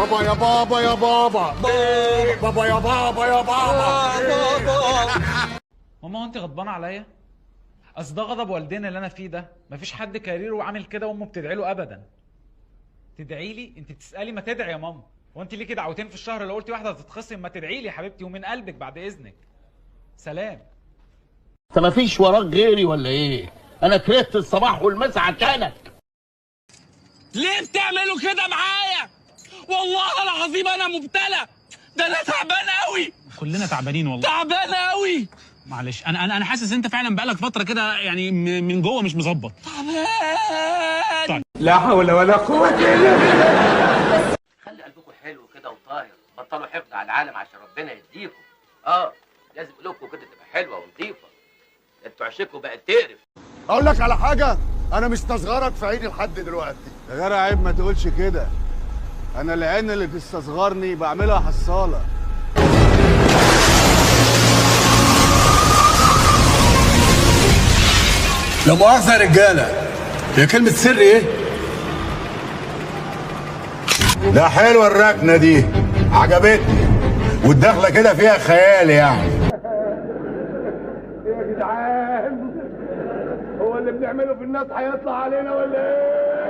بابا يا بابا يا بابا بابا يا بابا يا بابا. ماما هو انت غضبانه عليا؟ اصل ده غضب والدين اللي انا فيه ده، مفيش حد كارير وعامل كده وامه بتدعي له ابدا. تدعي لي؟ انت بتسالي، ما تدعي يا ماما. هو انت ليكي دعوتين في الشهر؟ لو قلتي واحده هتتخصم. ما تدعي لي يا حبيبتي ومن قلبك بعد اذنك. سلام. انت مفيش وراك غيري ولا ايه؟ انا كرهت الصباح والمساء عشانك. ليه بتعملوا كده معايا؟ والله العظيم انا مبتلى، ده انا تعبان قوي. كلنا تعبانين والله. تعبان قوي. معلش انا حاسس انت فعلا بقالك فتره كده يعني من جوه مش مظبط. تعبان. طيب. لا حول ولا قوة الا بالله. خلي قلبكم حلو كده وطاهر، بطلوا حقد على العالم عشان ربنا يهديكم. لازم قلوبكم كده تبقى حلوه ونظيفه. انتوا عشقكم بقت تقرف. اقول لك على حاجة، انا مستصغرك في عيني لحد دلوقتي. يا جدع عيب ما تقولش كده. انا العين اللي تستصغرني بعملها حصاله. لا مؤاخذة يا رجالة، هي كلمة سر ايه؟ لا حلوة الركنة دي، عجبتني والدخلة كده فيها خيال يعني. يا جدعان، هو اللي بنعمله في الناس هيطلع علينا ولا ايه؟